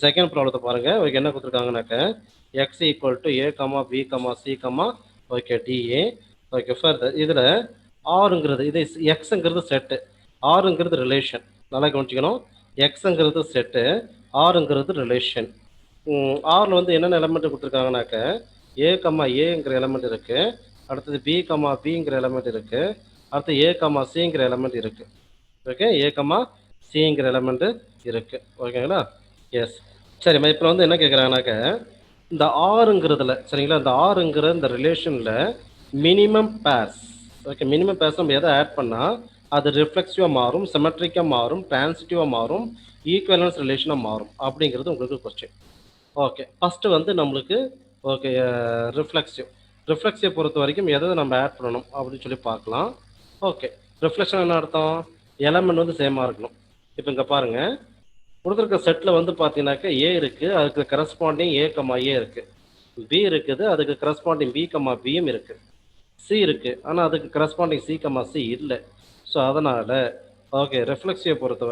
Second ப்ராப்ளத்தை பாருங்கள். Okay, என்ன கொடுத்துருக்காங்கனாக்க x equal to a comma b comma c comma okay டிஏ. ஓகே, ஃபர்தர் இதில் ஆறுங்கிறது இது எக்ஸுங்கிறது செட்டு, ஆறுங்கிறது ரிலேஷன். நல்லா கவனிச்சிக்கணும். எக்ஸுங்கிறது செட்டு, ஆறுங்கிறது ரிலேஷன். ஆறில் வந்து என்னென்ன எலமெண்ட் கொடுத்துருக்காங்கனாக்க ஏ கமா ஏங்கிற எலமெண்ட் இருக்குது, அடுத்தது பி கமா பிங்கிற எலமெண்ட் இருக்குது, அடுத்து ஏ கமா சிங்கிற எலமெண்ட் இருக்குது. ஓகே, ஏ கமா சிங்கிற எலமெண்ட் இருக்குது. ஓகேங்களா? எஸ். சரிம்மா, இப்போ வந்து என்ன கேட்குறாங்கனாக்க இந்த ஆறுங்கிறதுல சரிங்களா, இந்த ஆறுங்கிற இந்த ரிலேஷனில் minimum pairs. Okay, minimum pairs நம்ம எதை ஆட் பண்ணால் அது ரிஃப்ளெக்சிவாக மாறும், சிமெட்ரிக்காக மாறும், டிரான்சிட்டிவாக மாறும், ஈக்குவலன்ஸ் ரிலேஷனாக மாறும் அப்படிங்கிறது உங்களுக்கு கொஸ்டின். ஓகே, ஃபஸ்ட்டு வந்து நம்மளுக்கு ஓகே ரிஃப்ளெக்சிவை பொறுத்த வரைக்கும் எதை நம்ம ஆட் பண்ணணும் அப்படின்னு சொல்லி பார்க்கலாம். ஓகே, ரிஃப்ளெக்ஷன் என்ன அர்த்தம்? எலமெண்ட் வந்து சேமாக இருக்கணும். இப்போ இங்கே பாருங்கள், கொடுத்துருக்க செட்டில் வந்து பார்த்தீங்கன்னாக்கா ஏ இருக்குது, அதுக்கு கரஸ்பாண்டிங் ஏ கமா ஏ இருக்குது, பி இருக்குது, அதுக்கு கரஸ்பாண்டிங் பி கமா பியும் இருக்குது, சி இருக்குது, ஆனால் அதுக்கு கரஸ்பாண்டிங் சி கமா சி இல்லை. ஸோ அதனால் ஓகே ரிஃப்ளெக்சிவை பொறுத்த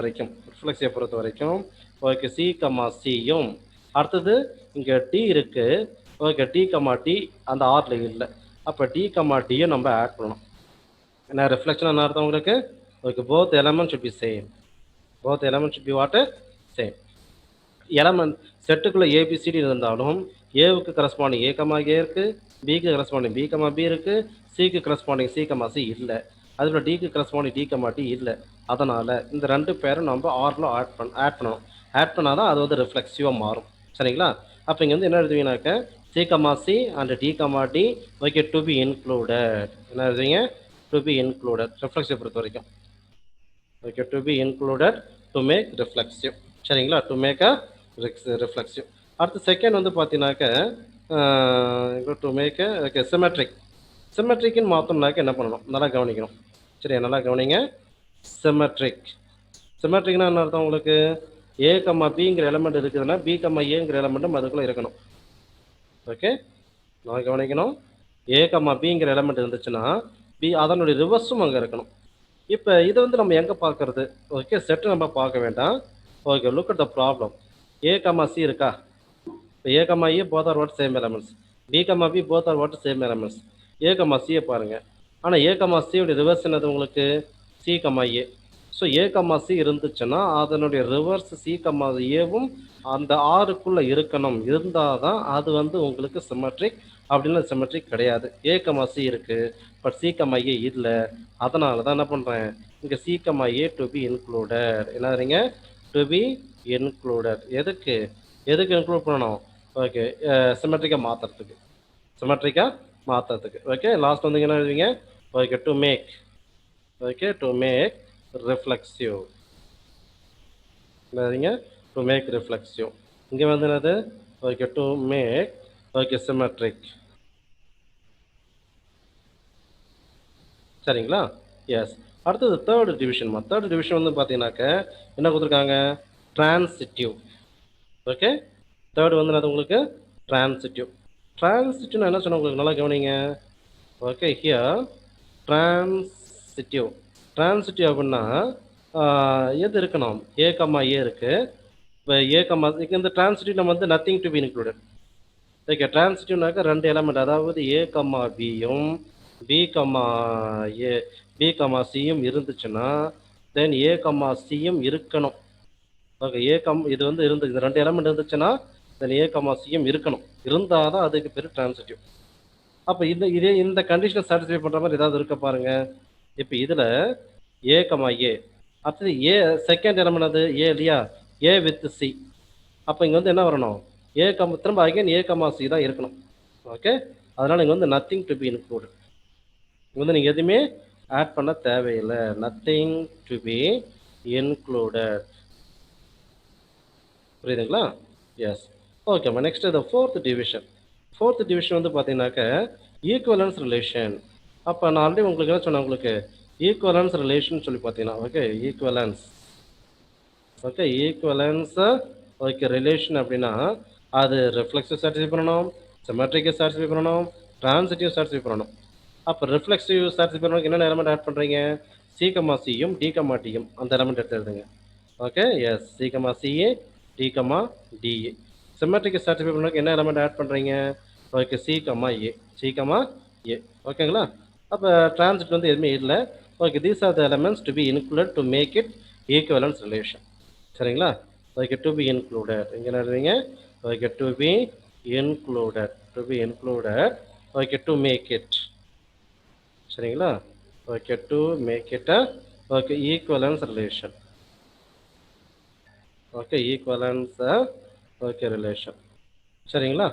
வரைக்கும் ஓகே சி கமா சியும், அடுத்தது இங்கே டி இருக்குது, ஓகே டி கமா டி அந்த ஆரில் இல்லை, அப்போ டி கமா டியும் நம்ம ஆட் பண்ணணும். என்ன ரிஃப்ளெக்ஷன் என்ன அர்த்தம் உங்களுக்கு? Okay, both element should be same, both element should be what same. Element செட்டுக்குள்ளே ஏபிசிடி இருந்தாலும் ஏவுக்கு கரஸ்பாண்டிங் ஏ கமா ஏ இருக்குது, பிக்கு கரஸ்பாண்டிங் பி கமா பி இருக்குது, சிக்கு கரஸ்பாண்டிங் சி கமா சி இல்லை, அதுபோல் டிக்கு கரஸ்பாண்டிங் டி கமா டி இல்லை. அதனால் இந்த ரெண்டு பேரும் நம்ம ஆரில் ஆட் பண்ணணும். ஆட் பண்ணால் தான் அது வந்து ரிஃப்ளெக்சிவாக மாறும். சரிங்களா? அப்போ இங்கே வந்து என்ன எழுதுவீங்கனாக்க c comma c and d comma d okay to be included. என்ன எழுதுவீங்க? டு பி இன்க்ளூடட் ரிஃப்ளெக்சிவ் பொறுத்த வரைக்கும். Okay, to be included to make reflexive. சரிங்களா? To make a reflexive. அடுத்து செகண்ட் வந்து பார்த்தீங்கன்னாக்க டு மேக் ஓகே சிமெட்ரிக்னு மாற்றோம்னாக்க என்ன பண்ணணும்? நல்லா கவனிக்கணும். சரியா, நல்லா கவனிங்க. சிமெட்ரிக்னா என்ன அர்த்தம் உங்களுக்கு? ஏ கம்மா பிங்கிற எலமெண்ட் இருக்குதுன்னா பி கம்மா ஏங்கிற எலமெண்ட்டும் அதுக்குள்ளே இருக்கணும். ஓகே, நல்லா கவனிக்கணும். ஏ கம்மா பிங்கிற எலமெண்ட் இருந்துச்சுன்னா பி அதனுடைய ரிவர்ஸும் அங்கே இருக்கணும். இப்போ இதை வந்து நம்ம எங்கே பார்க்கறது? ஓகே, செட்டு நம்ம பார்க்க வேண்டாம். Okay, look at the problem. A comma c இருக்கா? இப்போ a comma a both are what same elements, b comma b both are what same elements. A comma சியை பாருங்கள், ஆனால் ஏ கமா சியோடைய ரிவர்ஸ் என்னது உங்களுக்கு? C comma a. So a comma c இருந்துச்சுன்னா அதனுடைய ரிவர்ஸ் சி கமா ஏவும் அந்த ஆறுக்குள்ளே இருக்கணும். இருந்தால் தான் அது வந்து உங்களுக்கு சிமெட்ரிக். அப்படின்னா சிமெட்ரிக் கிடையாது. ஏ கமா சி இருக்குது, பட் சி கமா ஏ இல்லை. அதனால தான் என்ன பண்ணுறேன், இங்கே c comma a to be included. என்னதுங்க? To be included. எதுக்கு இன்க்ளூட் பண்ணணும்? ஓகே, சிமெட்ரிக்காக மாற்றுறதுக்கு. ஓகே, லாஸ்ட் வந்து என்ன எழுதுவீங்க? Okay, to make reflexive. என்னதுங்க? To make reflexive. இங்கே வந்து என்னது? Okay, to make okay symmetric. சரிங்களா? எஸ். அடுத்தது தேர்டு டிவிஷன் வந்து பார்த்தீங்கன்னாக்க என்ன கொடுத்துருக்காங்க? டிரான்சிட்டிவ். ஓகே, தேர்டு வந்து என்னது உங்களுக்கு? டிரான்சிட்டிவ்னா என்ன சொன்ன உங்களுக்கு? நல்லா கவனிங்க. ஓகே, ஹியர் டிரான்சிட்டிவ் அப்படின்னா எது இருக்கணும்? ஏ கம்மா ஏ இருக்குது. இப்போ ஏ கம்மா இந்த டிரான்சிட்டிவ் நம்ம வந்து nothing to be included. Okay, டிரான்சிட்டிவ்னாக்க ரெண்டு எலமெண்ட், அதாவது ஏ கம்மா பியும் பி கம்மா சியும் இருந்துச்சுன்னா தென் ஏ கம்மா சியும் இருக்கணும். ஓகே, இது வந்து இந்த ரெண்டு எலமெண்ட் இருந்துச்சுன்னா தென் ஏ கம்மா சியும் இருக்கணும். இருந்தால் தான் அதுக்கு பேர் டிரான்சிட்டிவ். அப்போ இந்த கண்டிஷனை சாட்டிஸ்ஃபை பண்ணுற மாதிரி ஏதாவது இருக்க பாருங்க. இப்போ இதில் ஏ கமா ஏ, அடுத்தது ஏ செகண்ட் எலமெண்ட் அது ஏ இல்லையா? A with C. அப்போ இங்கே வந்து என்ன வரணும்? திரும்ப அகைன் ஏ கமா சி தான் இருக்கணும். ஓகே, அதனால் இங்கே வந்து நத்திங் டு பி இன்க்ளூடட். இங்கே வந்து நீங்கள் எதுவுமே ஆட் பண்ண தேவையில்லை. Nothing to be included. புரியுதுங்களா? எஸ். ஓகேம்மா, நெக்ஸ்ட் இந்த ஃபோர்த் டிவிஷன் வந்து பார்த்தீங்கன்னாக்க ஈக்குவலன்ஸ் ரிலேஷன். அப்போ நான் ஆல்ரெடி உங்களுக்கு என்ன சொன்னேன்? உங்களுக்கு ஈக்குவலன்ஸ் ரிலேஷன் சொல்லி பார்த்தீங்கன்னா ஓகே ஈக்குவலன்ஸ் ஓகே ரிலேஷன் அப்படின்னா அது ரிஃப்ளெக்சிவ் சாட்டிஸ்ஃபை பண்ணணும், சிமெட்ரிக்கை சாட்டிஸ்ஃபை பண்ணணும், டிரான்சிட்டிவ் சாட்டிஸ்ஃபை பண்ணணும். அப்போ ரிஃப்ளெக்சிவ் சாட்டிஸ்ஃபை பண்ணணுக்கு என்னென்ன எலமெண்ட் ஆட் பண்ணுறீங்க? சி கமா சியும் டி கமா டியும் அந்த எலமெண்ட் எடுத்து எழுதுங்க. Okay, yes, C comma CA D comma DA. Symmetric satisfy பண்ணுறதுக்கு என்ன எலமெண்ட் ஆட் பண்ணுறீங்க? Okay, C comma A, C comma A. ஓகேங்களா? அப்போ டிரான்சிட் வந்து எதுவுமே இல்லை. Okay, these are the elements to be included to make it equivalence relation. சரிங்களா? Okay, to be included இங்கே என்ன எழுதுவீங்க? Okay, to be included, to be included. Okay, to make it. சரிங்களா? Okay, to make it uh okay equivalence relation. Okay, equivalence okay relation. சரிங்களா?